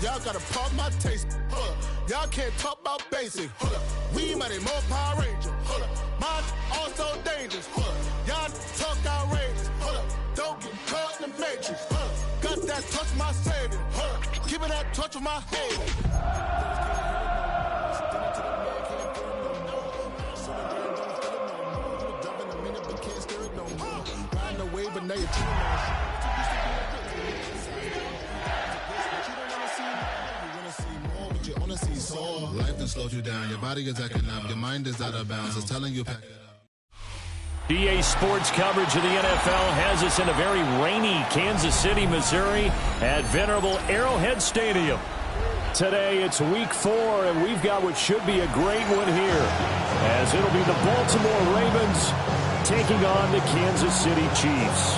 Y'all gotta pump my taste. Hold up. Y'all can't talk about basic. Hold up. We mighty more Power Ranger. Hold up. Mine also dangerous. Hold up. Y'all talk outrageous. Hold up. Don't get caught in the matrix. Hold up. Got that touch my savior. Hold up. Keeping that touch with my head. Riding away, but now you're life done slowed you down. Your body is acting up. Your mind is out of bounds. It's telling you pack it up. EA Sports coverage of the NFL has us in a very rainy Kansas City, Missouri at venerable Arrowhead Stadium. Today it's week 4, and we've got what should be a great one here, as it'll be the Baltimore Ravens taking on the Kansas City Chiefs.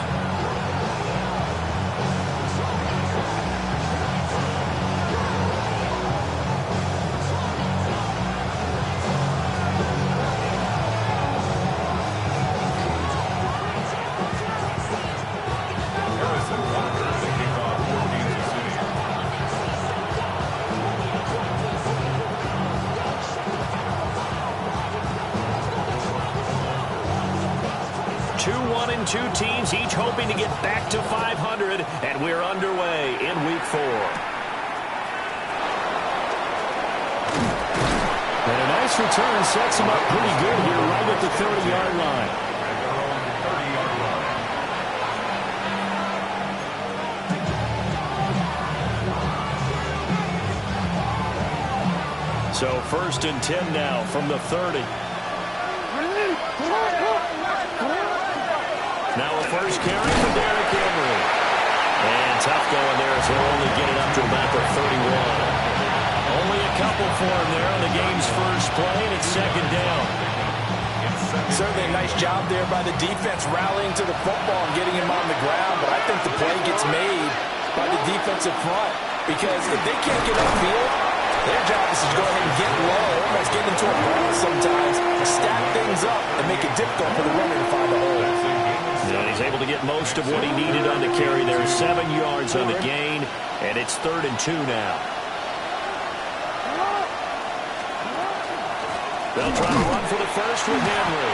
Two teams each hoping to get back to 500, and we're underway in week 4. And a nice return sets him up pretty good here right at the 30-yard line. So 1st and 10 now from the 30. Now a first carry for Derrick Henry. And tough going there as he'll only get it up to about the 31. Only a couple for him there on the game's first play, and it's 2nd down. Certainly a nice job there by the defense rallying to the football and getting him on the ground, but I think the play gets made by the defensive front, because if they can't get upfield, their job is to go ahead and get low, almost get into a run sometimes, stack things up, and make it difficult for the runner to find a hole. And he's able to get most of what he needed on the carry there. 7 yards on the gain, and it's 3rd and 2 now. They'll try to run for the first with Henry.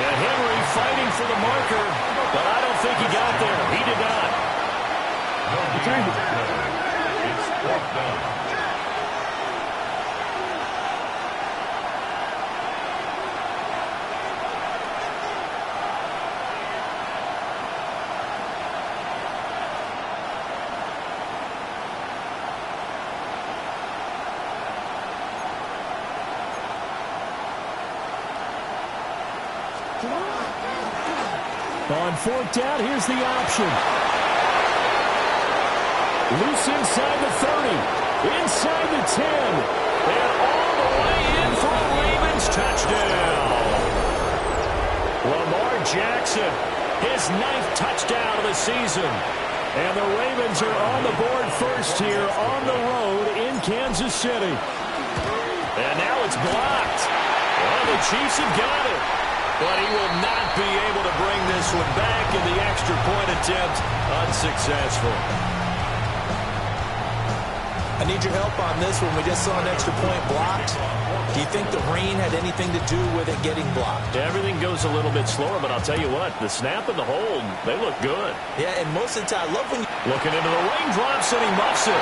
And Henry fighting for the marker, but I don't think he got there. He did not. It's 4th down. On 4th down, here's the option. Loose inside the 30, inside the 10, and all the way in for a Ravens touchdown. Lamar Jackson, his 9th touchdown of the season. And the Ravens are on the board first here on the road in Kansas City. And now it's blocked. Well, the Chiefs have got it. But he will not be able to bring this one back, in the extra point attempt unsuccessful. I need your help on this one. We just saw an extra point blocked. Do you think the rain had anything to do with it getting blocked? Everything goes a little bit slower, but I'll tell you what, the snap and the hold, they look good. Yeah, and most of the time, I love when you... Looking into the raindrops, and he muffs it.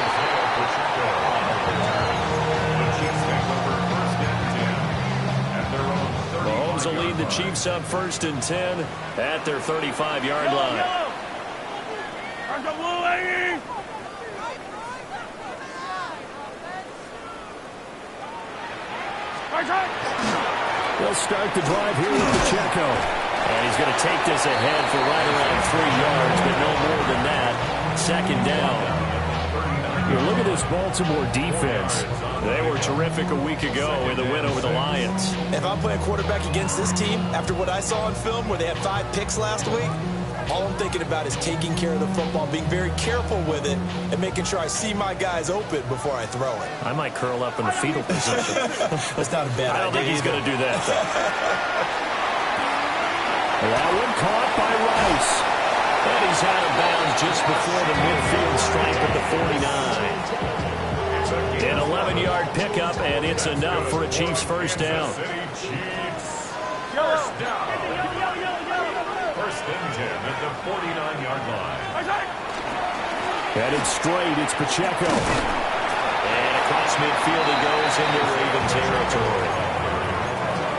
the Chiefs up 1st and 10 at their 35-yard line. They'll start the drive here with Pacheco. And he's going to take this ahead for right around 3 yards, but no more than that. 2nd down. Here, look at this Baltimore defense. They were terrific a week ago in the win over the Lions. If I'm playing quarterback against this team, after what I saw on film where they had 5 picks last week, all I'm thinking about is taking care of the football, being very careful with it, and making sure I see my guys open before I throw it. I might curl up in the fetal position. That's not a bad idea. I don't think he's going to do that, though. That one caught by Rice. And he's out of bounds just before the midfield stripe at the 49. An 11-yard pickup, and it's enough for a Chiefs first down. First down. 1st and 10 at the 49-yard line. Headed straight, it's Pacheco. And across midfield he goes into Raven territory.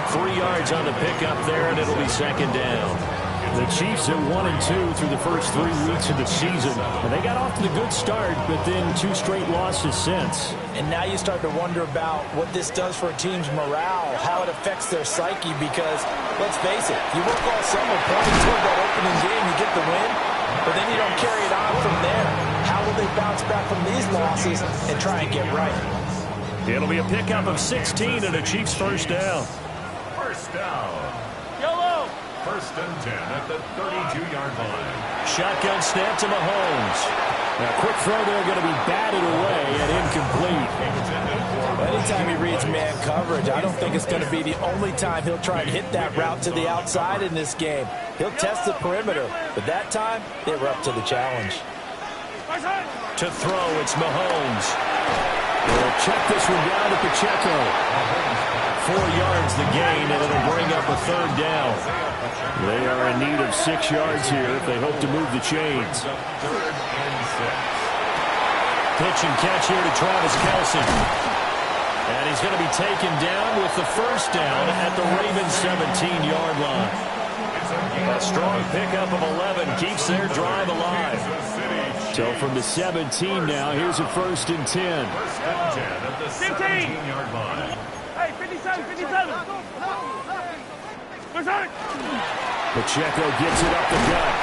3 yards on the pickup there, and it'll be 2nd down. The Chiefs at 1-2 through the first 3 weeks of the season. And they got off to a good start, but then 2 straight losses since. And now you start to wonder about what this does for a team's morale, how it affects their psyche, because, let's face it, you work all summer pointing toward that opening game, you get the win, but then you don't carry it on from there. How will they bounce back from these losses and try and get right? It'll be a pickup of 16 and a Chiefs first down. First down. 1st and 10 at the 32-yard line. Shotgun snap to Mahomes. Now, quick throw there, going to be batted away and incomplete. Anytime he reads man coverage, I don't think it's going to be the only time he'll try and hit that route to the outside in this game. He'll test the perimeter, but that time, they were up to the challenge. To throw, it's Mahomes. We'll check this one down to Pacheco. 4 yards the gain, and it'll bring up a 3rd down. They are in need of 6 yards here if they hope to move the chains. 3rd and 6. Pitch and catch here to Travis Kelce. And he's going to be taken down with the first down at the Ravens 17-yard line. A strong pickup of 11 keeps their drive alive. So from the 17 now, here's a 1st and 10. 1st and 10 at the 17-yard line. Hey, 57. Pacheco gets it up the gut.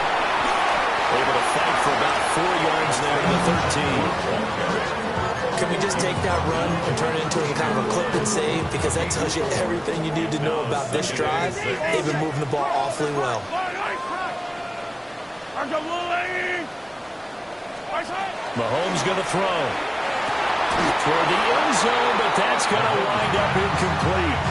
Able to fight for about 4 yards there to the 13. Can we just take that run and turn it into a kind of a clip and save? Because that tells you everything you need to know about this drive. They've been moving the ball awfully well. Mahomes going to throw. Toward the end zone, but that's going to wind up incomplete.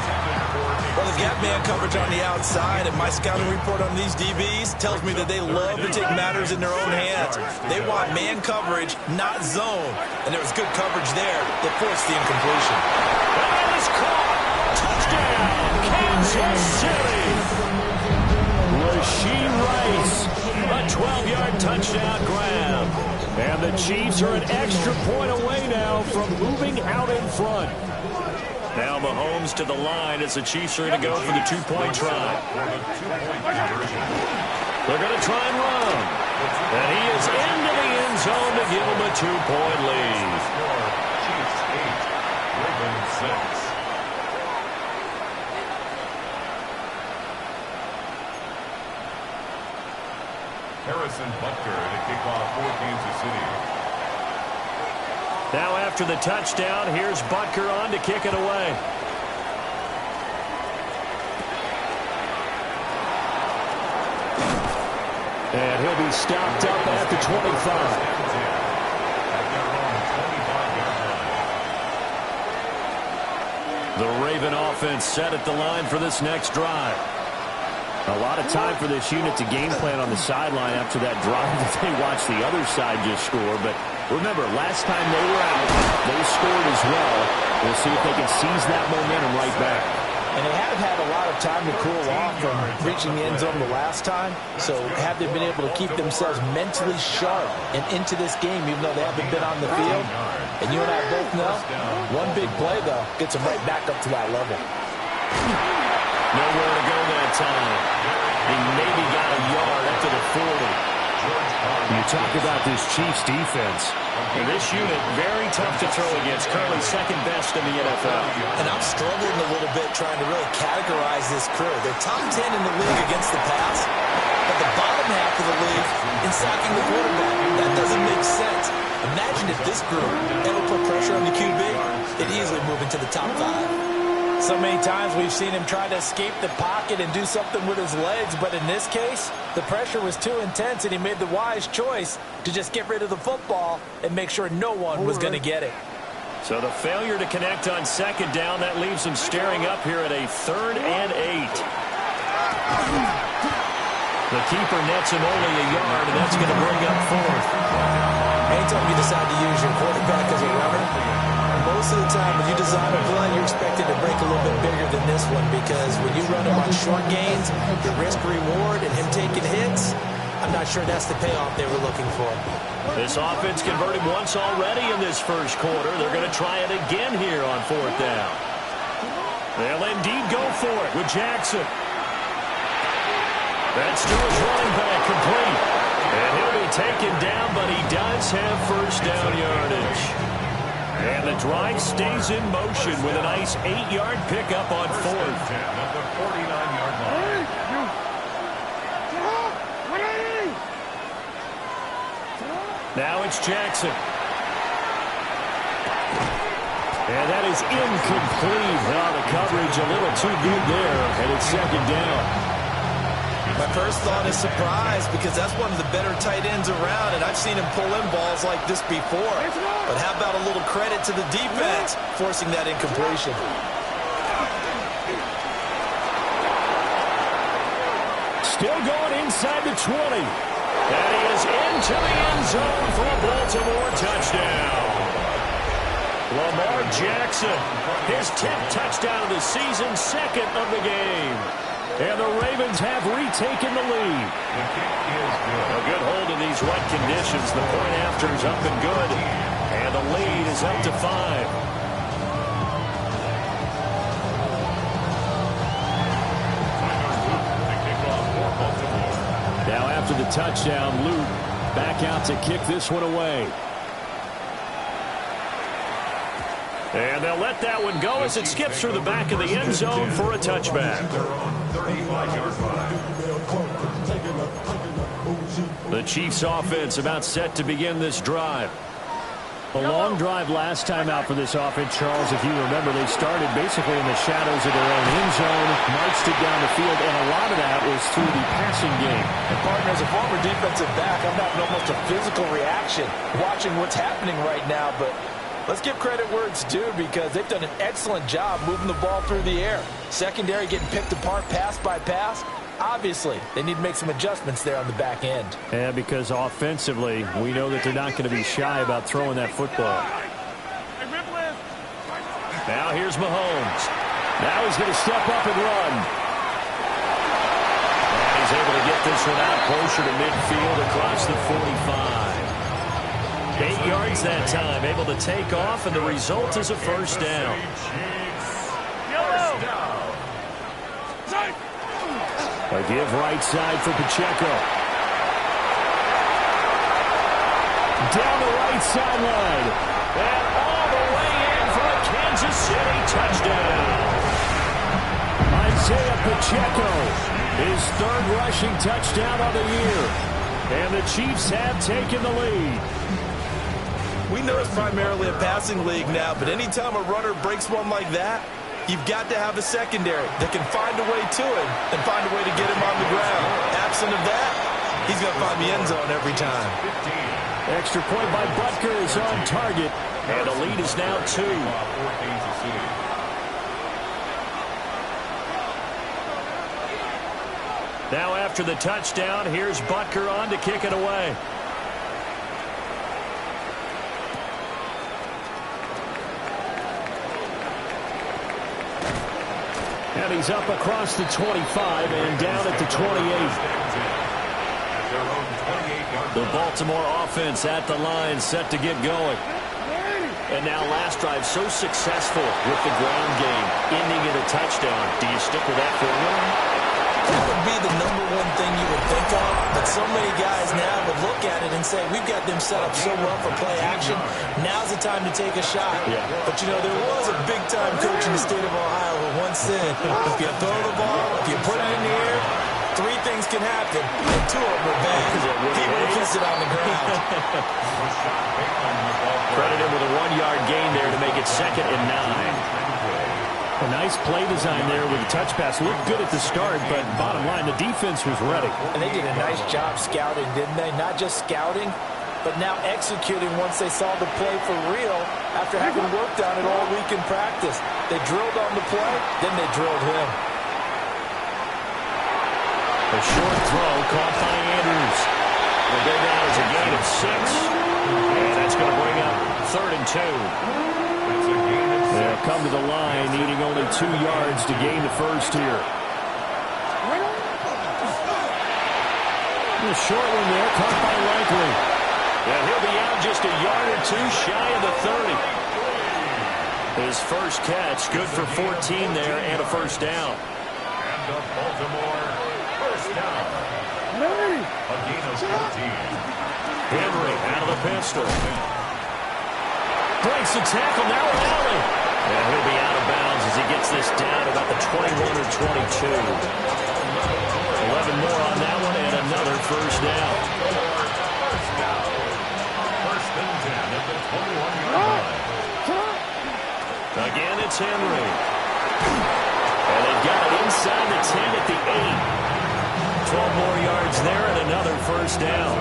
Well, they've got man coverage on the outside, and my scouting report on these DBs tells me that they love to take matters in their own hands. They want man coverage, not zone. And there was good coverage there that forced the incompletion. That is caught. Touchdown, Kansas City. Rashee Rice, a 12-yard touchdown grab. And the Chiefs are an extra point away now from moving out in front. Now Mahomes to the line as the Chiefs are going to go for the 2-point try. They're going to try and run. And he is into the end zone to give them a 2-point lead. Chiefs 8, Ravens 6. Harrison Butker to kick off for Kansas City. Now after the touchdown, here's Butker on to kick it away. And he'll be stopped up at the 25. The Raven offense set at the line for this next drive. A lot of time for this unit to game plan on the sideline after that drive that they watched the other side just score. But remember, last time they were out, they scored as well. We'll see if they can seize that momentum right back. And they have had a lot of time to cool off from reaching the end zone the last time. So have they been able to keep themselves mentally sharp and into this game, even though they haven't been on the field? And you and I both know, one big play, though, gets them right back up to that level. Nowhere to go that time. He maybe got a yard up to the 40. You talk about this Chiefs defense. And this unit, very tough to throw against. Currently second best in the NFL. And I'm struggling a little bit trying to really categorize this crew. They're top 10 in the league against the pass, but the bottom half of the league in sacking the quarterback. That doesn't make sense. Imagine if this group ever put pressure on the QB, it'd easily move into the top 5. So many times we've seen him try to escape the pocket and do something with his legs, but in this case, the pressure was too intense and he made the wise choice to just get rid of the football and make sure no one was going to get it. So the failure to connect on second down, that leaves them staring up here at a 3rd and 8. The keeper nets him only a yard, and that's going to bring up 4th. Anytime you decide to use your quarterback as a runner, most of the time when you design a play, you're expected to break a little bit bigger than this one, because when you run him on short gains, the risk-reward and him taking hits, I'm not sure that's the payoff they were looking for. This offense converted once already in this first quarter. They're going to try it again here on 4th down. They'll indeed go for it with Jackson. That's to his running back, complete. And he'll be taken down, but he does have first down yardage. And the drive stays in motion with a nice 8-yard pickup on 4th. At the 49-yard line. Now it's Jackson. And that is incomplete. Oh, the coverage a little too good there, and it's 2nd down. My first thought is surprise, because that's one of the better tight ends around, and I've seen him pull in balls like this before. But how about a little credit to the defense forcing that incompletion? Still going inside the 20. And he is into the end zone for a Baltimore touchdown. Lamar Jackson, his 10th touchdown of the season, 2nd of the game. And the Ravens have retaken the lead. A good hold in these wet conditions. The point after is up and good. And the lead is up to 5. Now after the touchdown, Luke back out to kick this one away. And they'll let that one go as it skips through the back of the end zone for a touchback. The Chiefs offense about set to begin this drive. A long drive last time out for this offense, Charles. If you remember, they started basically in the shadows of their own end zone, marched it down the field, and a lot of that was through the passing game. And, partner, as a former defensive back, I'm having almost a physical reaction watching what's happening right now, but let's give credit where it's due, because they've done an excellent job moving the ball through the air. Secondary getting picked apart pass by pass. Obviously, they need to make some adjustments there on the back end. Yeah, because offensively, we know that they're not going to be shy about throwing that football. Now here's Mahomes. Now he's going to step up and run. And he's able to get this one out closer to midfield across the 45. 8 yards that time, able to take off, and the result is a first down. A give right side for Pacheco. Down the right sideline. And all the way in for a Kansas City touchdown. Isaiah Pacheco, his 3rd rushing touchdown of the year. And the Chiefs have taken the lead. We know it's primarily a passing league now, but anytime a runner breaks one like that, you've got to have a secondary that can find a way to him and find a way to get him on the ground. Absent of that, he's going to find the end zone every time. Extra point by Butker is on target, and the lead is now 2. Now after the touchdown, here's Butker on to kick it away. And he's up across the 25 and down at the 28. The Baltimore offense at the line, set to get going. And now last drive so successful with the ground game, ending in a touchdown. Do you stick with that formula? That would be the number one thing you would think of, but so many guys now would look at it and say, we've got them set up so well for play action, now's the time to take a shot. Yeah. But, you know, there was a big-time coach in the state of Ohio who once said, if you throw the ball, if you put it in the air, 3 things can happen, and 2 of them are bad. He would have kissed it on the ground. Credit him with a 1-yard gain there to make it 2nd and 9. A nice play design there with the touch pass. Looked good at the start, but bottom line, the defense was ready. And they did a nice job scouting, didn't they? Not just scouting, but now executing once they saw the play for real after having worked on it all week in practice. They drilled on the play, then they drilled him. A short throw caught by Andrews. Will go down as a gain of 6. And that's going to bring up 3rd and 2. They'll come to the line, needing only 2 yards to gain the first here. A short one there, caught by Likely. And he'll be out just a yard or 2 shy of the 30. His first catch, good for 14 there and a first down. And the Baltimore first down. A gain of 14. Henry out of the pistol. Breaks the tackle, now Alley. And he'll be out of bounds as he gets this down about the 21 or 22. 11 more on that one and another first down. First and 10 at the 21-yard line. Again, it's Henry. And they've got it inside the 10 at the 8. 12 more yards there and another first down.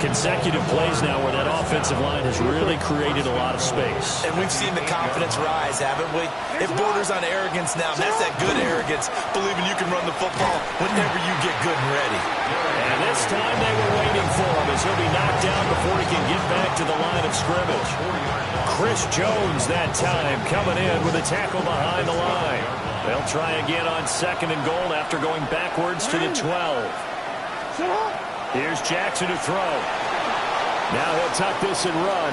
Consecutive plays now where that offensive line has really created a lot of space. And we've seen the confidence rise, haven't we? It borders on arrogance now. That's that good arrogance, believing you can run the football whenever you get good and ready. And this time they were waiting for him as he'll be knocked down before he can get back to the line of scrimmage. Chris Jones that time coming in with a tackle behind the line. They'll try again on 2nd and goal after going backwards to the 12. Here's Jackson to throw. Now he'll tuck this and run.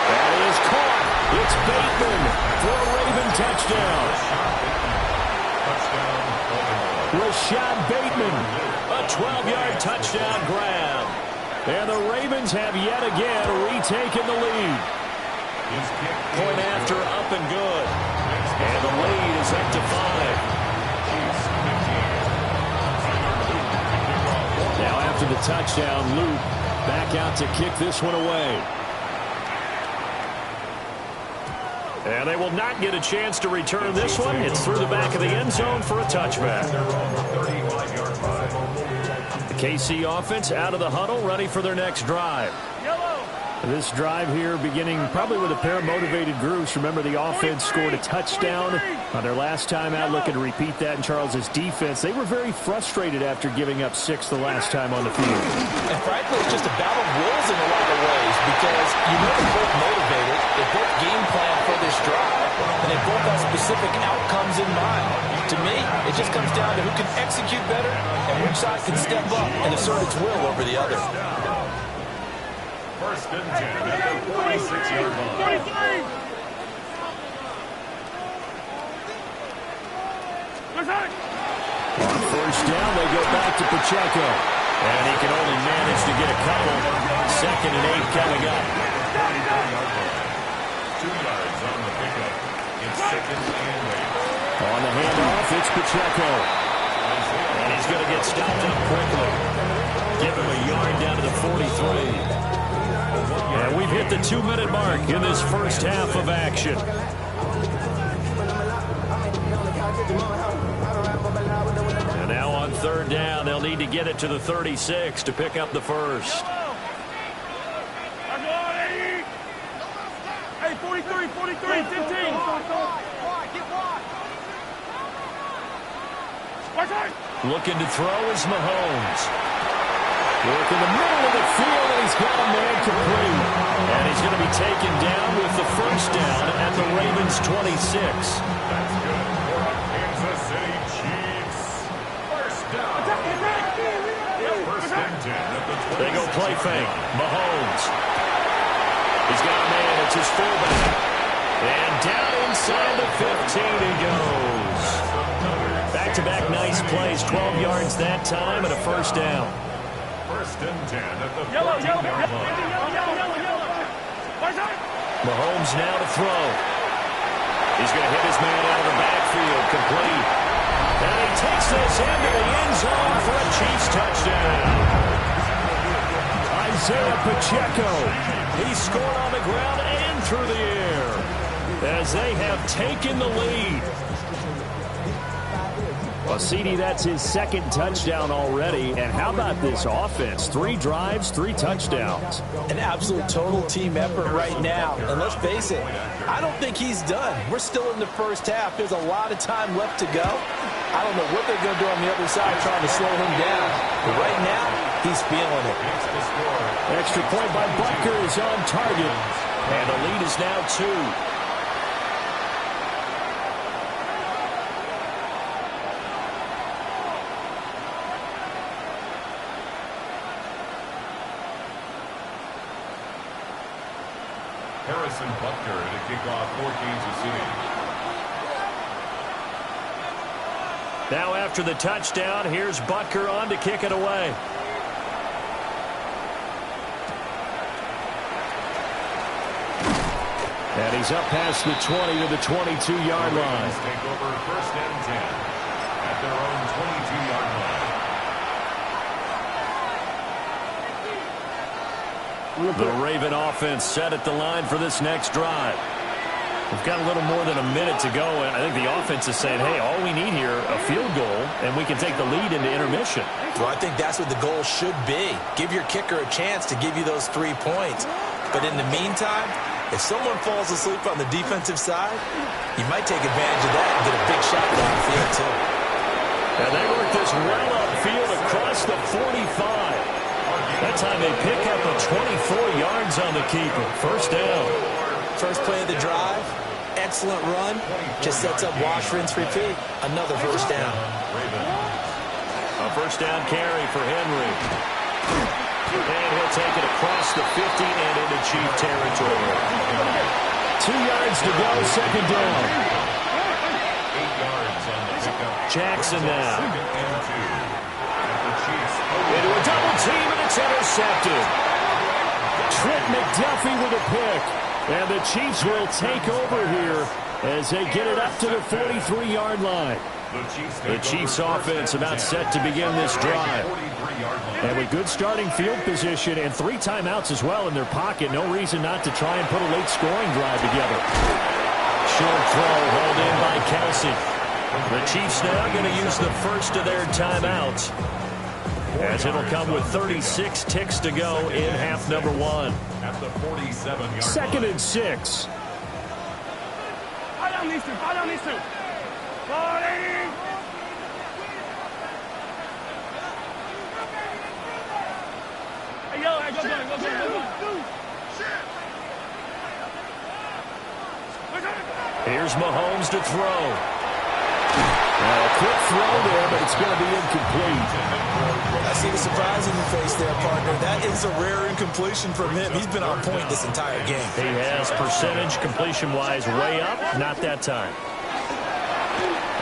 That is caught. It's Bateman for a Raven touchdown. Rashad Bateman, a 12-yard touchdown grab. And the Ravens have yet again retaken the lead. Point after up and good. And the lead is up to 5. Now after the touchdown, Luke back out to kick this one away. And they will not get a chance to return this one. It's through the back of the end zone for a touchback. The KC offense out of the huddle, ready for their next drive. This drive here beginning probably with a pair of motivated groups. Remember, the offense scored a touchdown on their last time out, looking to repeat that in Charles's defense. They were very frustrated after giving up 6 the last time on the field. And frankly, it's just a battle of wills in a lot of ways because you know they're both motivated, they both game plan for this drive, and they both have specific outcomes in mind. To me, it just comes down to who can execute better and which side can step up and assert its will over the other. First and 10 at the 46-yard line. On first down, they go back to Pacheco. And he can only manage to get a couple. 2nd and 8 coming up. 2 yards on the pickup. It's 2nd and 8. On the handoff, it's Pacheco. And he's going to get stopped up quickly. Give him a yard down to the 43. And we've hit the 2-minute mark in this first half of action. And now on 3rd down, they'll need to get it to the 36 to pick up the first. Hey, 43, 15. Looking to throw is Mahomes. Work in the middle of the field, and he's got a man complete. And he's going to be taken down with the first down at the Ravens 26. That's good for our Kansas City Chiefs. First down. First and 10 at the 26. They go play fake. Mahomes. He's got a man. It's his fullback. And down inside the 15 he goes. Back-to-back nice plays. 12 yards that time and a first down. First and 10 at the 14-yard line. Mahomes now to throw. He's going to hit his man out of the backfield. Complete. And he takes this into the end zone for a Chiefs touchdown. Isaiah Pacheco. He scored on the ground and through the air as they have taken the lead. Well, CD, that's his second touchdown already. And how about this offense? 3 drives, 3 touchdowns. An absolute total team effort right now. And let's face it, I don't think he's done. We're still in the first half. There's a lot of time left to go. I don't know what they're going to do on the other side trying to slow him down. But right now, he's feeling it. Extra point by Butker is on target. And the lead is now 2. Harrison Butker to kick off for Kansas City. Now after the touchdown, here's Butker on to kick it away. And he's up past the 20 to the 22-yard line. Take over first and 10 at their own 22-yard line. The Raven offense set at the line for this next drive. We've got a little more than a minute to go, and I think the offense is saying, hey, all we need here, a field goal, and we can take the lead into intermission. Well, I think that's what the goal should be. Give your kicker a chance to give you those 3 points. But in the meantime, if someone falls asleep on the defensive side, you might take advantage of that and get a big shot downfield, too. And they work this well upfield across the 45. That time they pick up a 24 yards on the keeper. First down. First play of the drive. Excellent run. Just sets up wash, rinse, repeat. Another first down. A first down carry for Henry. And he'll take it across the 50 and into Chief territory. 2 yards to go, second down. 8 yards on the pickup. Jackson now. Second and 2. Into a double team, and it's intercepted. Trent McDuffie with a pick. And the Chiefs will take over here as they get it up to the 43-yard line. The Chiefs offense about set to begin this drive. And with good starting field position and 3 timeouts as well in their pocket, no reason not to try and put a late scoring drive together. Short throw held in by Kelsey. The Chiefs now going to use the first of their timeouts, as it'll come with 36 ticks to go in half number 1. At the 47-yard Second and 6. Fire on these two. Fire on these two. 40. Hey, yo, hey, go. Here's Mahomes to throw. A quick throw there, but it's going to be incomplete. I see the surprise in your face there, partner. That is a rare incompletion from him. He's been on point this entire game. He has percentage completion-wise way up. Not that time.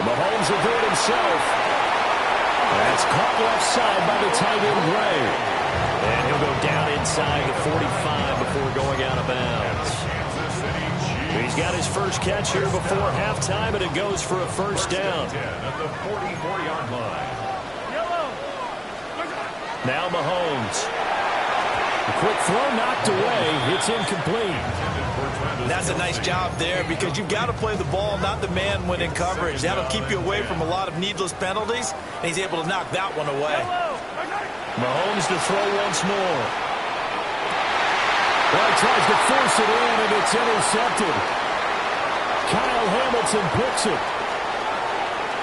Mahomes will do it himself. That's caught left side by the tight end, Ray. And he'll go down inside the 45 before going out of bounds. He's got his first catch here before halftime, and it goes for a first down. At the 44-yard line. Now Mahomes. A quick throw knocked away. It's incomplete. That's a nice job there because you've got to play the ball, not the man when in coverage. That'll keep you away from a lot of needless penalties, and he's able to knock that one away. Mahomes to throw once more. Well, he tries to force it in, and it's intercepted. Kyle Hamilton picks it.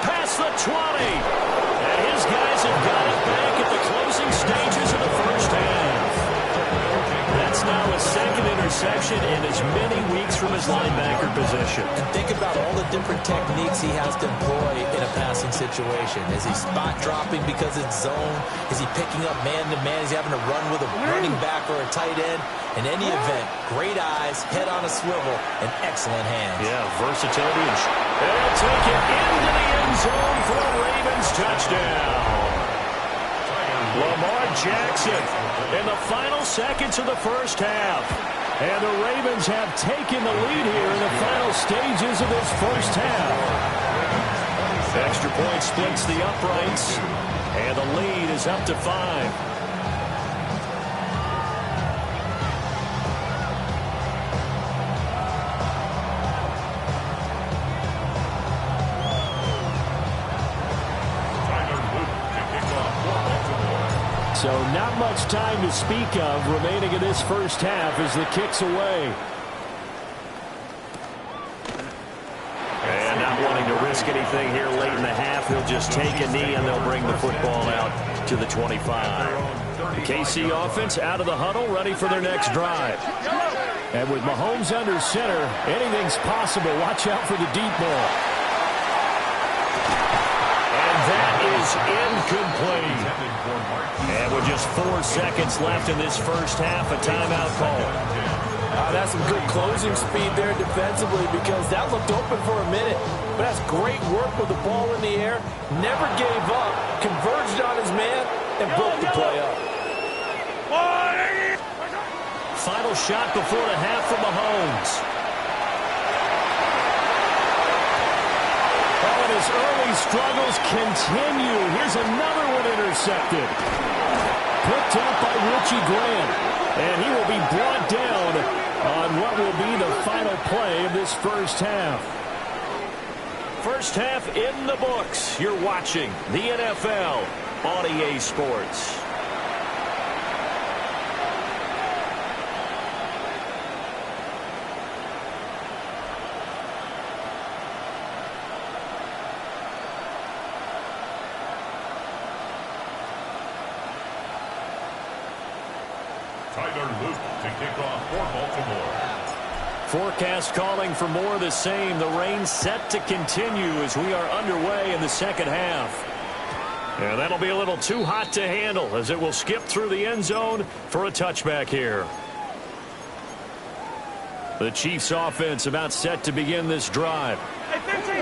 Past the 20. And his guys have got it back at the closing stages of the first half. That's now a second interception. reception in as many weeks from his linebacker position. And think about all the different techniques he has to employ in a passing situation. Is he spot dropping because it's zone? Is he picking up man-to-man? Is he having to run with a running back or a tight end? In any event, great eyes, head on a swivel, and excellent hands. Yeah, versatility. And they'll take it into the end zone for a Ravens touchdown. Lamar Jackson in the final seconds of the first half. And the Ravens have taken the lead here in the final stages of this first half. Extra point splits the uprights, and the lead is up to 5. So not much time to speak of remaining in this first half as the kick's away. And not wanting to risk anything here late in the half, he'll just take a knee and they'll bring the football out to the 25. The KC offense out of the huddle, ready for their next drive. And with Mahomes under center, anything's possible. Watch out for the deep ball. And that is incomplete. And with just 4 seconds left in this first half, a timeout call. That's some good closing speed there defensively because that looked open for a minute. But that's great work with the ball in the air. Never gave up, converged on his man, and broke the play up. Final shot before the half from Mahomes. And his early struggles continue. Here's another one intercepted. Picked up by Richie Grant. And he will be brought down on what will be the final play of this first half. First half in the books. You're watching the NFL on EA Sports. Forecast calling for more of the same. The rain set to continue as we are underway in the second half. And that'll be a little too hot to handle as it will skip through the end zone for a touchback here. The Chiefs offense about set to begin this drive.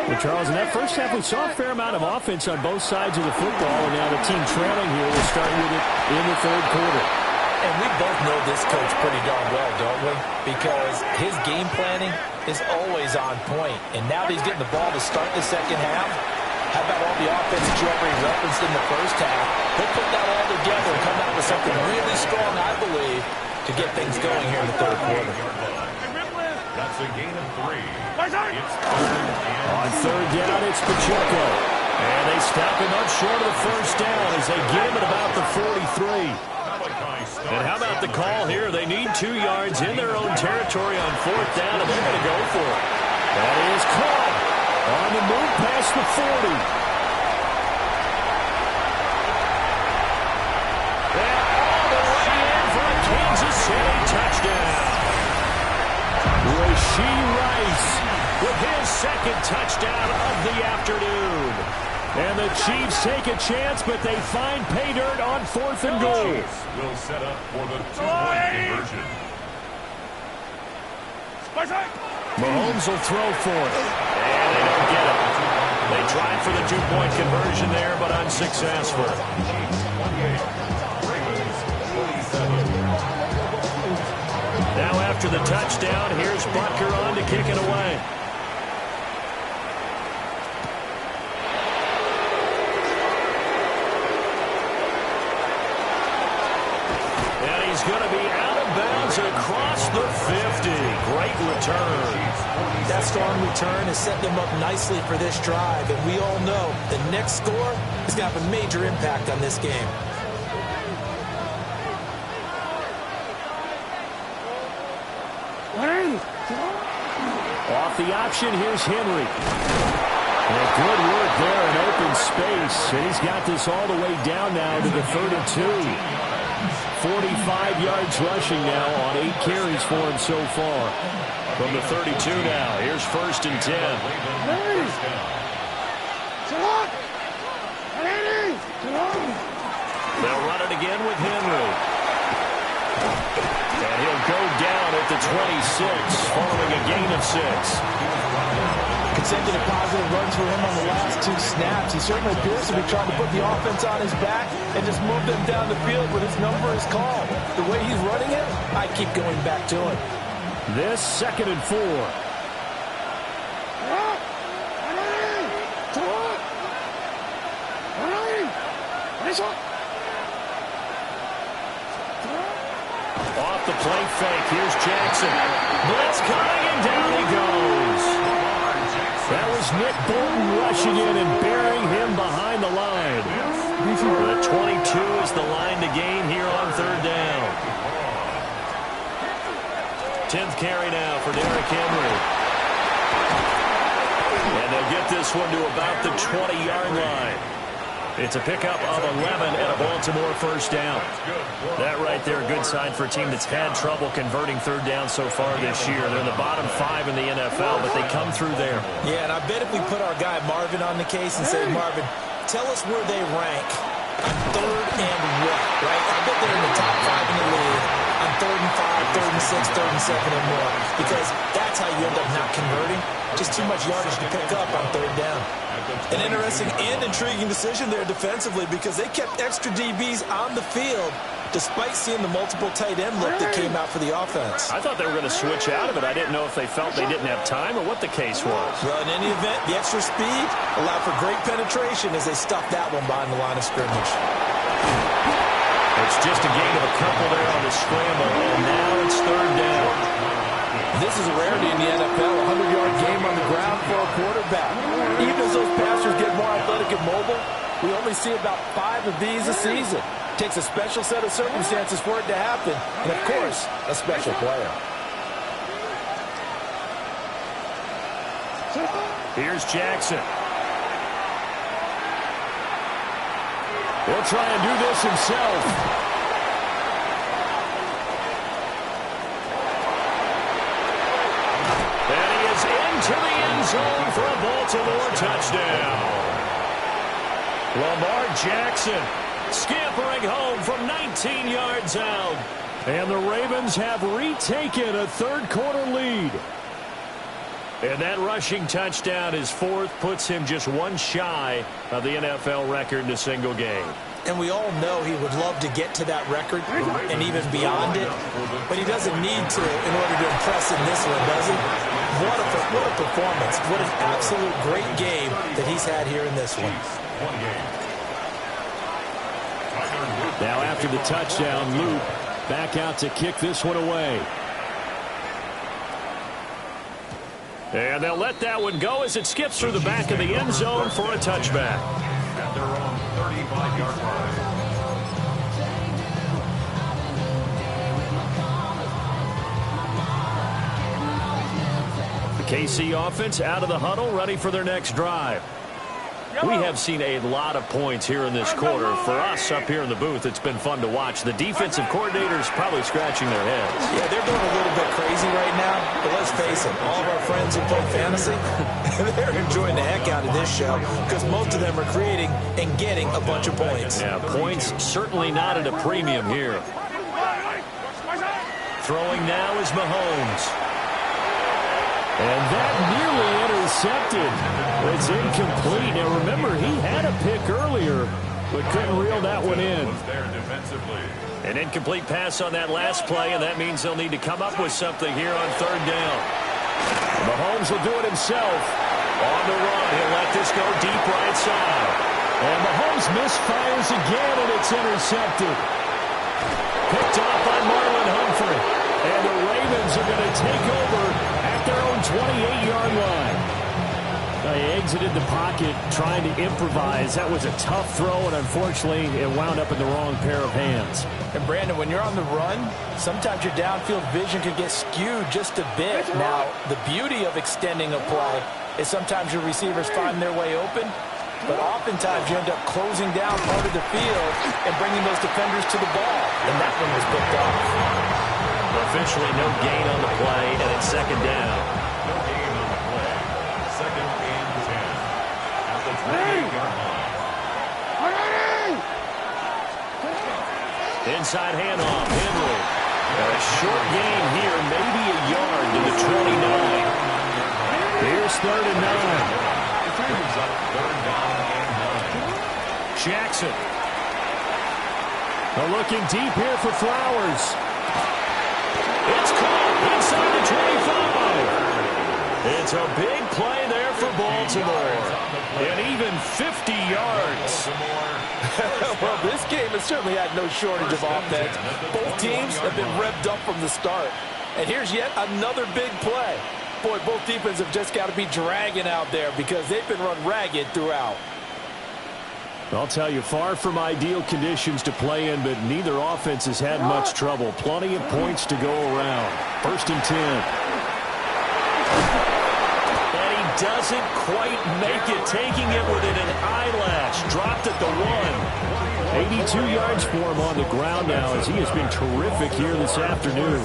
Well, Charles, in that first half, we saw a fair amount of offense on both sides of the football, and now the team trailing here will start with it in the third quarter. And we both know this coach pretty darn well, don't we? Because his game planning is always on point. And now that he's getting the ball to start the second half, how about all the offense that you already referenced in the first half? He'll put that all together and come out with something really strong, I believe, to get things going here in the third quarter. That's a gain of 3. On third down, it's Pacheco. And they stop him up short of the first down as they get him at about the 43. And how about the call here? They need 2 yards in their own territory on fourth down, and they're going to go for it. That is caught on the move past the 40. And all the way in for a Kansas City touchdown. Rashee Rice with his second touchdown of the afternoon. And the Chiefs take a chance, but they find pay dirt on 4th and goal. Will set up for the 2-point conversion. Mahomes will throw for it. And they don't get it. They tried for the 2-point conversion there, but unsuccessful. Now after the touchdown, here's Butker on to kick it away. He's going to be out of bounds across the 50. Great return. That strong return has set them up nicely for this drive, and we all know the next score is going to have a major impact on this game. Off the option, here's Henry. And good work there in open space. And he's got this all the way down now to the 32. 45 yards rushing now on 8 carries for him so far. From the 32 now, here's 1st and 10. They'll run it again with Henry. And he'll go down at the 26, following a gain of 6. Consecutive positive runs for him on the last 2 snaps. He certainly appears to be trying to put the offense on his back and just move them down the field, but his number is called. The way he's running it, I keep going back to him. This 2nd and 4. Off the play fake, here's Jackson. Blitz coming, and down he goes. That was Nick Bolton rushing in and burying him behind the line. The 22 is the line to gain here on 3rd down. 10th carry now for Derrick Henry. And they'll get this one to about the 20-yard line. It's a pickup of 11 and a Baltimore 1st down. That right there, a good sign for a team that's had trouble converting 3rd down so far this year. They're in the bottom 5 in the NFL, but they come through there. Yeah, and I bet if we put our guy Marvin on the case and say, Marvin, tell us where they rank on 3rd and what, right? I bet they're in the top 5 in the league on 3rd and 5, 3rd and 6, 3rd and 7 and more, because that's how you end up not converting. Just too much yardage to pick up on 3rd down. An interesting and intriguing decision there defensively, because they kept extra DBs on the field despite seeing the multiple tight end look that came out for the offense. I thought they were going to switch out of it. I didn't know if they felt they didn't have time or what the case was. Well, in any event, the extra speed allowed for great penetration as they stuffed that one behind the line of scrimmage. It's just a gain of a couple there on the scramble, and now it's 3rd down. This is a rarity in the NFL, a 100-yard game on the ground for a quarterback. Even as those passers get more athletic and mobile, we only see about 5 of these a season. It takes a special set of circumstances for it to happen, and of course, a special player. Here's Jackson. He'll try and do this himself. To the end zone for a Baltimore touchdown. Lamar Jackson scampering home from 19 yards out. And the Ravens have retaken a 3rd quarter lead. And that rushing touchdown, his 4th, puts him just 1 shy of the NFL record in a single game. And we all know he would love to get to that record and even beyond it, but he doesn't need to in order to impress in this one, does he? What a performance. What an absolute great game that he's had here in this one. Now after the touchdown, Luke back out to kick this one away. And they'll let that one go as it skips through the back of the end zone for a touchback. At their own 35-yard line. KC offense out of the huddle, ready for their next drive. We have seen a lot of points here in this quarter. For us up here in the booth, it's been fun to watch. The defensive coordinators probably scratching their heads. Yeah, they're going a little bit crazy right now, but let's face it, all of our friends who play fantasy, they're enjoying the heck out of this show because most of them are creating and getting a bunch of points. Yeah, points certainly not at a premium here. Throwing now is Mahomes. And that nearly intercepted. It's incomplete. Now remember, he had a pick earlier, but couldn't reel that one in. An incomplete pass on that last play, and that means they'll need to come up with something here on 3rd down. Mahomes will do it himself. On the run, he'll let this go deep right side. And Mahomes misfires again, and it's intercepted. Picked off by Marlon Humphrey. And the Ravens are going to take over at their own 28-yard line. They exited the pocket trying to improvise. That was a tough throw, and unfortunately, it wound up in the wrong pair of hands. And, Brandon, when you're on the run, sometimes your downfield vision can get skewed just a bit. Now, the beauty of extending a play is sometimes your receivers find their way open, but oftentimes you end up closing down part of the field and bringing those defenders to the ball, and that one was picked off. Officially no gain on the play, and it's second down. No gain on the play. Second and 10 at the 28-yard line. Inside handoff, Henry. A short gain here, maybe a yard to the 29. Here's 3rd and 9. Brings up 3rd down and 9. Jackson. Looking deep here for Flowers. It's caught inside the 25. It's a big play there for Baltimore. And even 50 yards. Well, this game has certainly had no shortage of offense. Both teams have been revved up from the start. And here's yet another big play. Boy, both defenses have just got to be dragging out there because they've been run ragged throughout. I'll tell you, far from ideal conditions to play in, but neither offense has had much trouble. Plenty of points to go around. 1st and 10. Doesn't quite make it, taking it within an eyelash. Dropped at the 1. 82 yards for him on the ground now as he has been terrific here this afternoon.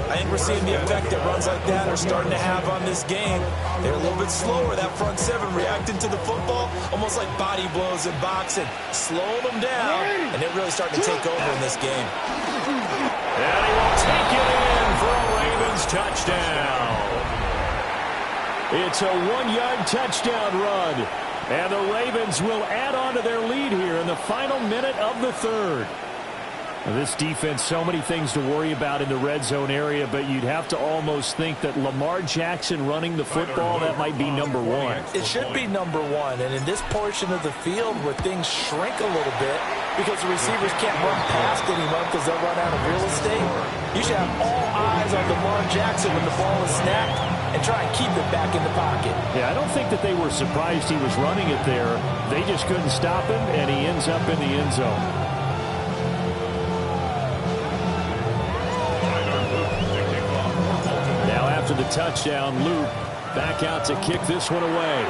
I think we're seeing the effect that runs like that are starting to have on this game. They're a little bit slower, that front seven, reacting to the football, almost like body blows in boxing. Slowing them down, and they're really starting to take over in this game. And he will take it in for a Ravens touchdown. It's a 1-yard touchdown run. And the Ravens will add on to their lead here in the final minute of the 3rd. This defense, so many things to worry about in the red zone area, but you'd have to almost think that Lamar Jackson running the football, that might be number 1. It should be number 1, and in this portion of the field where things shrink a little bit because the receivers can't run past anyone because they'll run out of real estate, you should have all eyes on Lamar Jackson when the ball is snapped and try and keep it back in the pocket. Yeah, I don't think that they were surprised he was running it there. They just couldn't stop him, and he ends up in the end zone. To the touchdown, Luke back out to kick this one away.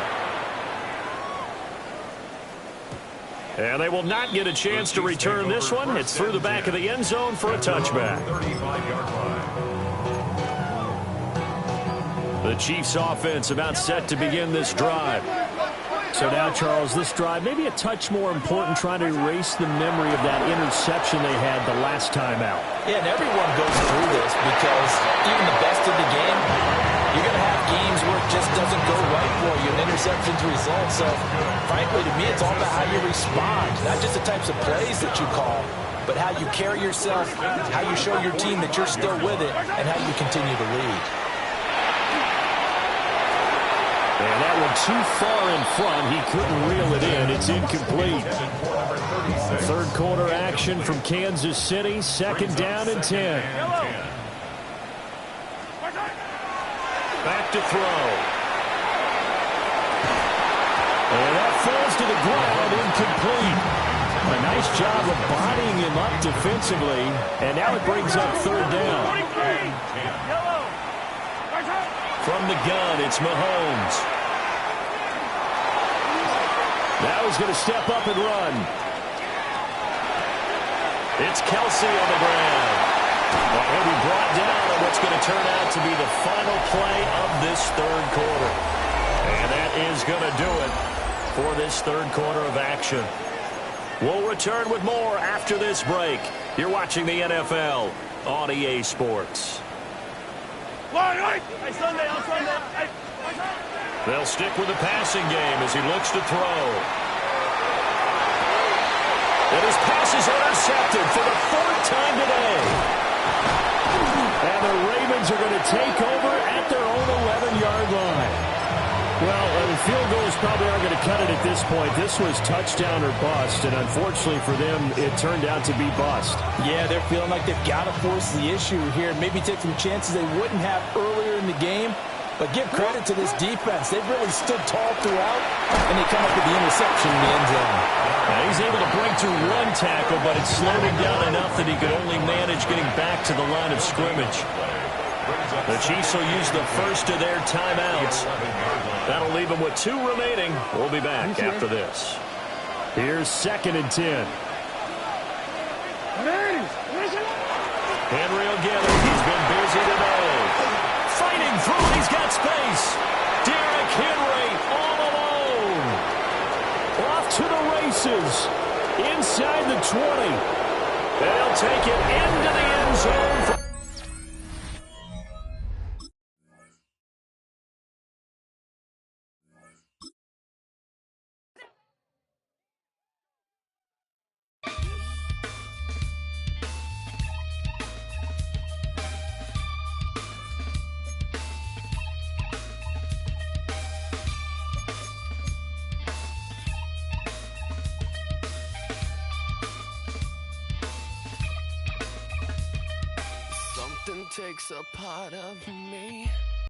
And they will not get a chance to return this one. It's through the back of the end zone for a touchback. 35-yard line. The Chiefs offense about set to begin this drive. So now, Charles, this drive maybe a touch more important, trying to erase the memory of that interception they had the last time out. Yeah, and everyone goes through this because even the best of the game, you're going to have games where it just doesn't go right for you, and interceptions result. So, frankly, to me, it's all about how you respond, not just the types of plays that you call, but how you carry yourself, how you show your team that you're still with it, and how you continue to lead. And that one too far in front. He couldn't reel it in. It's incomplete. 3rd quarter action from Kansas City. 2nd down and 10. Back to throw. And that falls to the ground, incomplete. A nice job of bodying him up defensively. And now it brings up 3rd down. From the gun, it's Mahomes. Now he's going to step up and run. It's Kelsey on the ground. He'll be brought down on what's going to turn out to be the final play of this 3rd quarter. And that is going to do it for this 3rd quarter of action. We'll return with more after this break. You're watching the NFL on EA Sports. They'll stick with the passing game as he looks to throw. And his pass is intercepted for the 4th time today. And the Ravens are going to take over at their own 11-yard line. Well, the field goals probably aren't going to cut it at this point. This was touchdown or bust, and unfortunately for them, it turned out to be bust. Yeah, they're feeling like they've got to force the issue here, maybe take some chances they wouldn't have earlier in the game. But give credit to this defense. They've really stood tall throughout, and they come up with the interception in the end zone. Now he's able to break through 1 tackle, but it slowed him down enough that he could only manage getting back to the line of scrimmage. The Chiefs will use the first of their timeouts. That'll leave them with 2 remaining. We'll be back after this. Here's 2nd and 10. Henry will get it. He's been busy today. Fighting through. He's got space. Derrick Henry all alone. Off to the races. Inside the 20. They'll take it into the end zone. Something takes a part of me.